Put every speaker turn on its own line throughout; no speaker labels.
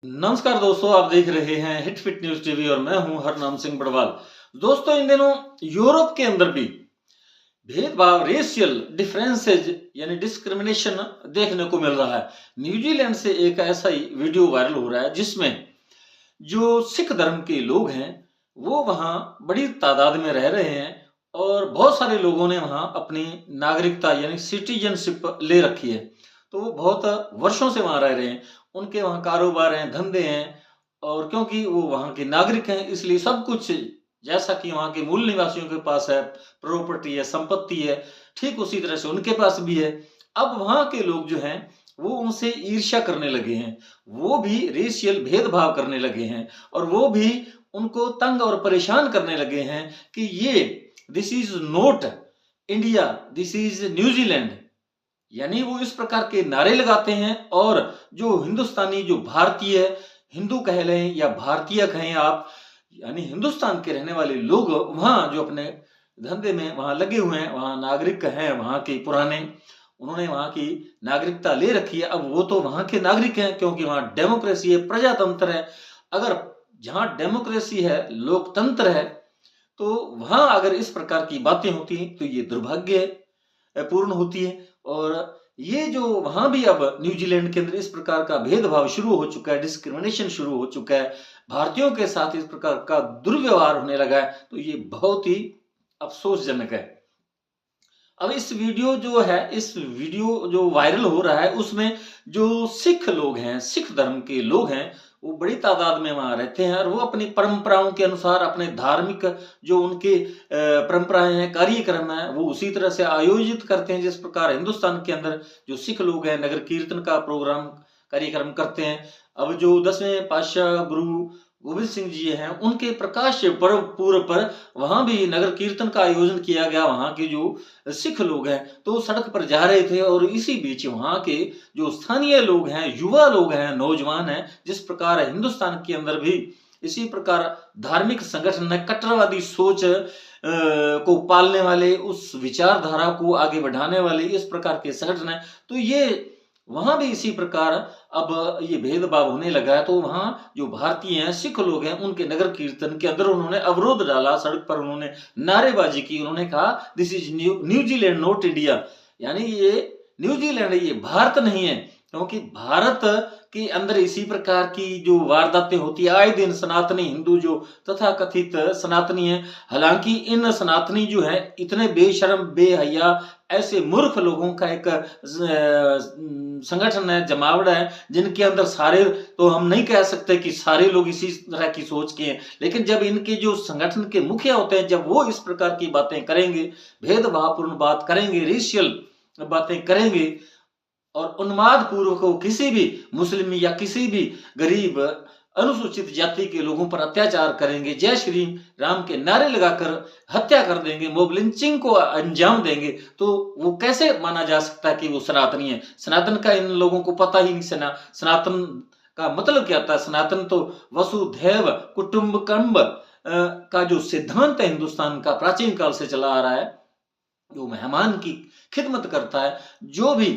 नमस्कार दोस्तों, आप देख रहे हैं हिट फिट न्यूज टीवी और मैं हूं हरनाम सिंह बड़वाल। दोस्तों, इन दिनों यूरोप के अंदर भी भेदभाव, रेशियल डिफरेंसेज यानी डिस्क्रिमिनेशन देखने को मिल रहा है। न्यूजीलैंड से एक ऐसा ही वीडियो वायरल हो रहा है जिसमें जो सिख धर्म के लोग हैं वो वहां बड़ी तादाद में रह रहे हैं और बहुत सारे लोगों ने वहां अपनी नागरिकता यानी सिटीजनशिप ले रखी है। तो वो बहुत वर्षों से वहां रह रहे हैं, उनके वहां कारोबार हैं, धंधे हैं और क्योंकि वो वहां के नागरिक हैं इसलिए सब कुछ जैसा कि वहां के मूल निवासियों के पास है, प्रॉपर्टी है, संपत्ति है, ठीक उसी तरह से उनके पास भी है। अब वहां के लोग जो हैं वो उनसे ईर्ष्या करने लगे हैं, वो भी रेशियल भेदभाव करने लगे हैं और वो भी उनको तंग और परेशान करने लगे हैं कि ये this is not India, this is New Zealand. यानी वो इस प्रकार के नारे लगाते हैं और जो हिंदुस्तानी, जो भारतीय हिंदू कह लें या भारतीय कहें आप, यानी हिंदुस्तान के रहने वाले लोग वहां जो अपने धंधे में वहां लगे हुए हैं, वहां नागरिक हैं, वहां के पुराने, उन्होंने वहां की नागरिकता ले रखी है। अब वो तो वहां के नागरिक हैं क्योंकि वहां डेमोक्रेसी है, प्रजातंत्र है। अगर जहां डेमोक्रेसी है, लोकतंत्र है, तो वहां अगर इस प्रकार की बातें होती हैं तो ये दुर्भाग्य पूर्ण होती है। और ये जो वहां भी अब न्यूजीलैंड के अंदर इस प्रकार का भेदभाव शुरू हो चुका है, डिस्क्रिमिनेशन शुरू हो चुका है, भारतीयों के साथ इस प्रकार का दुर्व्यवहार होने लगा है, तो ये बहुत ही अफसोसजनक है। अब इस वीडियो जो वायरल हो रहा है उसमें जो सिख लोग हैं, सिख धर्म के लोग हैं, वो बड़ी तादाद में वहां रहते हैं और वो अपनी परंपराओं के अनुसार अपने धार्मिक जो उनके परंपराएं हैं, कार्यक्रम है, वो उसी तरह से आयोजित करते हैं जिस प्रकार हिंदुस्तान के अंदर जो सिख लोग हैं नगर कीर्तन का प्रोग्राम कार्यक्रम करते हैं। अब जो 10वें पातशाह गुरु गोविंद सिंह जी हैं, उनके प्रकाश पर्व पूर्व पर वहां भी नगर कीर्तन का आयोजन किया गया। वहां के जो सिख लोग हैं तो सड़क पर जा रहे थे और इसी बीच वहां के जो स्थानीय लोग हैं, युवा लोग हैं, नौजवान हैं, जिस प्रकार हिंदुस्तान के अंदर भी इसी प्रकार धार्मिक संगठन है, कट्टरवादी सोच को पालने वाले, उस विचारधारा को आगे बढ़ाने वाले इस प्रकार के संगठन है, तो ये वहां भी इसी प्रकार अब ये भेदभाव होने लगा है। तो वहां जो भारतीय हैं, सिख लोग हैं, उनके नगर कीर्तन के अंदर उन्होंने अवरोध डाला, सड़क पर उन्होंने नारेबाजी की, उन्होंने कहा this is New Zealand not India. यानी ये न्यूजीलैंड है, ये भारत नहीं है। क्योंकि भारत के अंदर इसी प्रकार की जो वारदातें होती है आए दिन, सनातनी हिंदू जो तथाकथित सनातनी है, हालांकि इन सनातनी जो है इतने बेशर्म, बेहया, ऐसे मूर्ख लोगों का एक संगठन है, जमावड़ा है, जिनके अंदर सारे, तो हम नहीं कह सकते कि सारे लोग इसी तरह की सोच के हैं, लेकिन जब इनके जो संगठन के मुखिया होते हैं, जब वो इस प्रकार की बातें करेंगे, भेदभावपूर्ण बात करेंगे, रेशियल बातें करेंगे और उन्माद पूर्वक वो किसी भी मुस्लिम या किसी भी गरीब अनुसूचित जाति के लोगों पर अत्याचार करेंगे, जय श्री राम के नारे लगाकर हत्या कर देंगे, मोब लिंचिंग को अंजाम देंगे, तो वो कैसे माना जा सकता है कि वो सनातनी है? सनातन का इन लोगों को पता ही नहीं। सनातन का मतलब क्या होता है? सनातन तो वसुधैव कुटुंबकम का जो सिद्धांत है हिंदुस्तान का प्राचीन काल से चला आ रहा है, जो मेहमान की खिदमत करता है, जो भी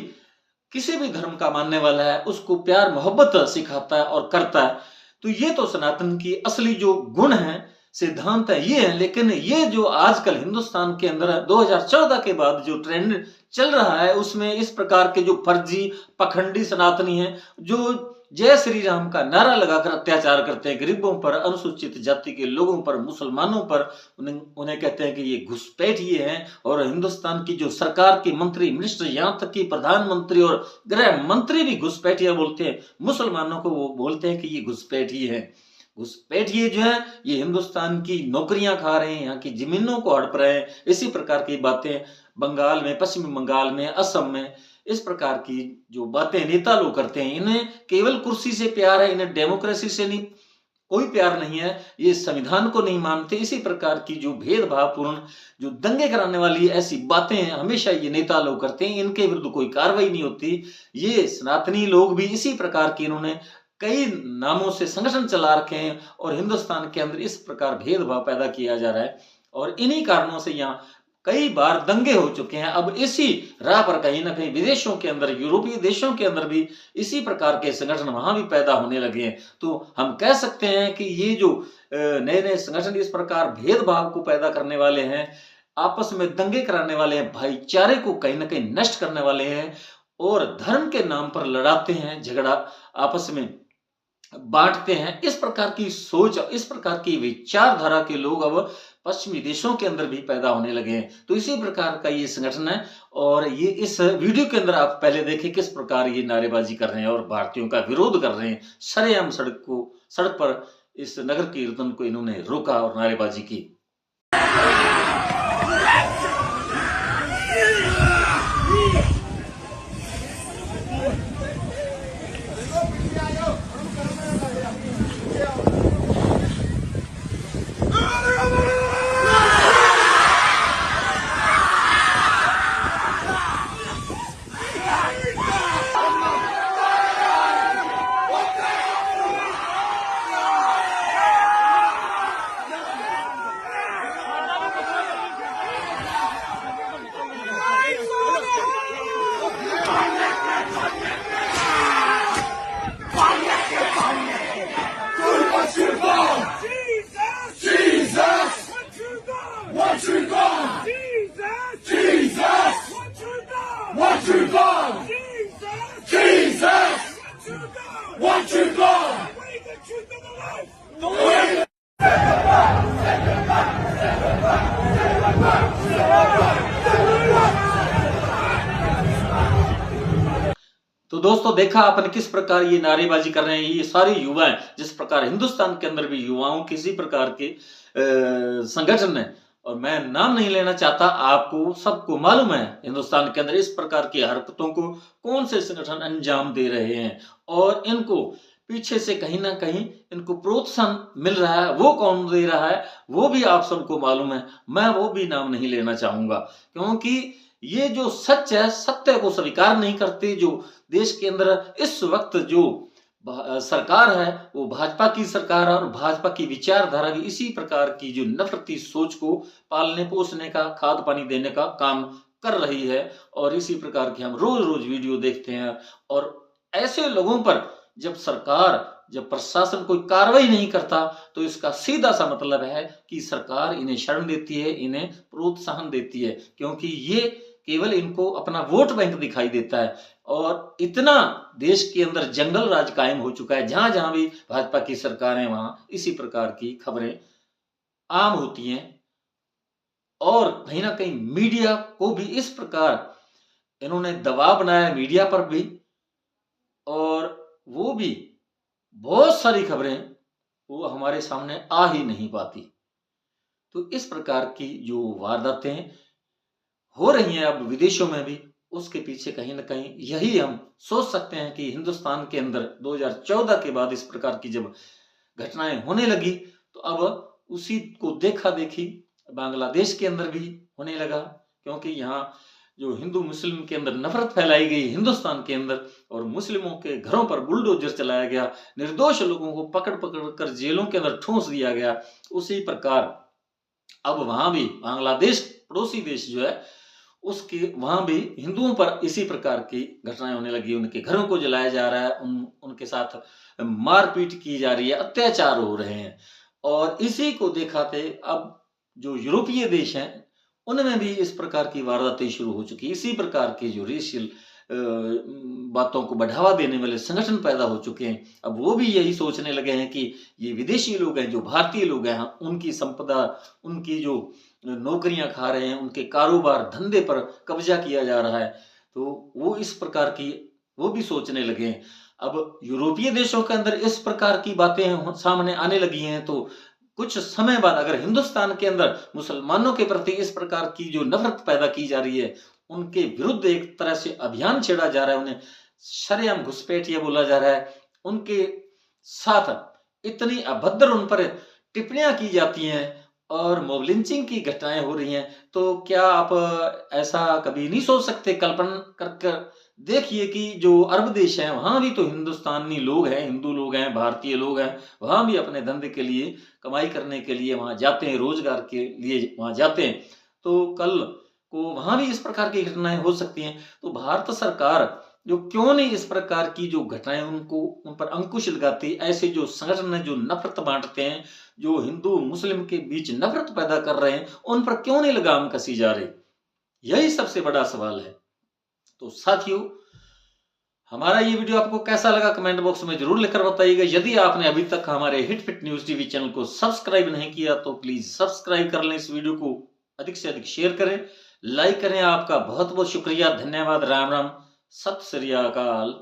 किसी भी धर्म का मानने वाला है उसको प्यार मोहब्बत सिखाता है और करता है। तो ये तो सनातन की असली जो गुण है, सिद्धांत है, ये है। लेकिन ये जो आजकल हिंदुस्तान के अंदर 2014 के बाद जो ट्रेंड चल रहा है उसमें इस प्रकार के जो फर्जी पखंडी सनातनी हैं, जो जय श्री राम का नारा लगाकर अत्याचार करते हैं गरीबों पर, अनुसूचित जाति के लोगों पर, मुसलमानों पर, उन्हें कहते हैं कि ये घुसपैठिए हैं। और हिंदुस्तान की जो सरकार के मंत्री, मिनिस्टर, यहाँ तक कि प्रधानमंत्री और गृह मंत्री भी घुसपैठिया बोलते हैं मुसलमानों को, वो बोलते हैं कि ये घुसपैठिए हैं। घुसपैठिए जो है ये हिंदुस्तान की नौकरियां खा रहे हैं, यहाँ की जमीनों को हड़प रहे हैं। इसी प्रकार की बातें बंगाल में, पश्चिमी बंगाल में, असम में इस प्रकार की जो बातें नेता लोग करते हैं, इन्हें केवल कुर्सी से प्यार है, इन्हें डेमोक्रेसी से नहीं, कोई प्यार नहीं है, ये संविधान को नहीं मानते। इसी प्रकार की जो भेदभावपूर्ण, जो दंगे कराने वाली ऐसी बातें हैं हमेशा ये नेता लोग करते हैं, इनके विरुद्ध कोई कार्रवाई नहीं होती। ये सनातनी लोग भी इसी प्रकार की, इन्होंने कई नामों से संगठन चला रखे हैं और हिंदुस्तान के अंदर इस प्रकार भेदभाव पैदा किया जा रहा है और इन्हीं कारणों से यहाँ कई बार दंगे हो चुके हैं। अब इसी राह पर कहीं ना कहीं विदेशों के अंदर, यूरोपीय देशों के अंदर भी इसी प्रकार के संगठन वहां भी पैदा होने लगे हैं। तो हम कह सकते हैं कि ये जो नए नए संगठन इस प्रकार भेदभाव को पैदा करने वाले हैं, आपस में दंगे कराने वाले हैं, भाईचारे को कहीं ना कहीं नष्ट करने वाले हैं और धर्म के नाम पर लड़ाते हैं, झगड़ा आपस में बांटते हैं। इस प्रकार की सोच, इस प्रकार की विचारधारा के लोग अब पश्चिमी देशों के अंदर भी पैदा होने लगे हैं। तो इसी प्रकार का ये संगठन है और ये इस वीडियो के अंदर आप पहले देखें किस प्रकार ये नारेबाजी कर रहे हैं और भारतीयों का विरोध कर रहे हैं। सरेआम सड़क पर इस नगर कीर्तन को इन्होंने रोका और नारेबाजी की। तो दोस्तों देखा आपने किस प्रकार ये नारेबाजी कर रहे हैं ये सारे युवा हैं। जिस प्रकार हिंदुस्तान के अंदर भी युवाओं किसी प्रकार के संगठन है, और मैं नाम नहीं लेना चाहता, आपको सबको मालूम है हिंदुस्तान के अंदर इस प्रकार की हरकतों को कौन से संगठन अंजाम दे रहे हैं और इनको पीछे से कहीं ना कहीं इनको प्रोत्साहन मिल रहा है। वो कौन दे रहा है वो भी आप सबको मालूम है, मैं वो भी नाम नहीं लेना चाहूंगा, क्योंकि ये जो सच है, सत्य को स्वीकार नहीं करते। जो देश के अंदर इस वक्त जो सरकार है वो भाजपा की सरकार है और भाजपा की विचारधारा भी इसी प्रकार की जो नफरती सोच को पालने पोसने का, खाद पानी देने का काम कर रही है। और इसी प्रकार की हम रोज रोज वीडियो देखते हैं और ऐसे लोगों पर जब सरकार, जब प्रशासन कोई कार्रवाई नहीं करता तो इसका सीधा सा मतलब है कि सरकार इन्हें शरण देती है, इन्हें प्रोत्साहन देती है, क्योंकि ये केवल इनको अपना वोट बैंक दिखाई देता है। और इतना देश के अंदर जंगल राज कायम हो चुका है, जहां जहां भी भाजपा की सरकार है वहां इसी प्रकार की खबरें आम होती हैं। और कहीं ना कहीं मीडिया को भी इस प्रकार इन्होंने दबाव बनाया, मीडिया पर भी, और वो भी बहुत सारी खबरें वो हमारे सामने आ ही नहीं पाती। तो इस प्रकार की जो वारदातें हो रही हैं अब विदेशों में भी, उसके पीछे कहीं ना कहीं यही हम सोच सकते हैं कि हिंदुस्तान के अंदर 2014 के बाद इस प्रकार की जब घटनाएं होने लगी तो अब उसी को देखा देखी बांग्लादेश के अंदर भी होने लगा, क्योंकि यहाँ जो हिंदू मुस्लिम के अंदर नफरत फैलाई गई हिंदुस्तान के अंदर और मुस्लिमों के घरों पर बुलडोजर चलाया गया, निर्दोष लोगों को पकड़ पकड़ कर जेलों के अंदर ठूंस दिया गया, उसी प्रकार अब वहां भी बांग्लादेश पड़ोसी देश जो है उसके वहां भी हिंदुओं पर इसी प्रकार की घटनाएं होने लगी। उनके घरों को जलाया जा रहा है, उनके साथ मारपीट की जा रही है, अत्याचार हो रहे हैं। और इसी को दिखाते अब जो यूरोपीय देश हैं उनमें भी इस प्रकार की वारदातें शुरू हो चुकी। इसी प्रकार के जो रेशियल बातों को बढ़ावा देने वाले संगठन पैदा हो चुके हैं। अब वो भी यही सोचने लगे हैं कि ये विदेशी लोग हैं, जो भारतीय लोग हैं, उनकी संपदा, उनकी जो नौकरियां खा रहे हैं, उनके कारोबार धंधे पर कब्जा किया जा रहा है। तो वो इस प्रकार की वो भी सोचने लगे हैं। अब यूरोपीय देशों के अंदर इस प्रकार की बातें सामने आने लगी हैं, तो कुछ समय बाद अगर हिंदुस्तान के अंदर मुसलमानों के प्रति इस प्रकार की जो नफरत पैदा की जा रही है, उनके विरुद्ध एक तरह से अभियान छेड़ा जा रहा है, उन्हें शरेआम घुसपैठिया बोला जा रहा है, उनके साथ इतनी अभद्र उन पर टिप्पणियां की जाती हैं और मॉब लिंचिंग की घटनाएं हो रही हैं, तो क्या आप ऐसा कभी नहीं सोच सकते? कल्पना कर देखिए कि जो अरब देश हैं वहां भी तो हिंदुस्तानी लोग हैं, हिंदू लोग हैं, भारतीय लोग हैं, वहां भी अपने धंधे के लिए, कमाई करने के लिए वहां जाते हैं, रोजगार के लिए वहां जाते हैं। तो कल को वहां भी इस प्रकार की घटनाएं हो सकती हैं। तो भारत सरकार जो क्यों नहीं इस प्रकार की जो घटनाएं उनको उन पर अंकुश लगाती, ऐसे जो संगठन है जो नफरत बांटते हैं, जो हिंदू मुस्लिम के बीच नफरत पैदा कर रहे हैं, उन पर क्यों नहीं लगाम कसी जा रही? यही सबसे बड़ा सवाल है। तो साथियों, हमारा ये वीडियो आपको कैसा लगा कमेंट बॉक्स में जरूर लिखकर बताइएगा। यदि आपने अभी तक हमारे hit fit news TV channel को सब्सक्राइब नहीं किया तो प्लीज सब्सक्राइब कर लें, इस वीडियो को अधिक से अधिक शेयर करें, लाइक करें। आपका बहुत बहुत शुक्रिया, धन्यवाद, राम राम, सत श्री अकाल।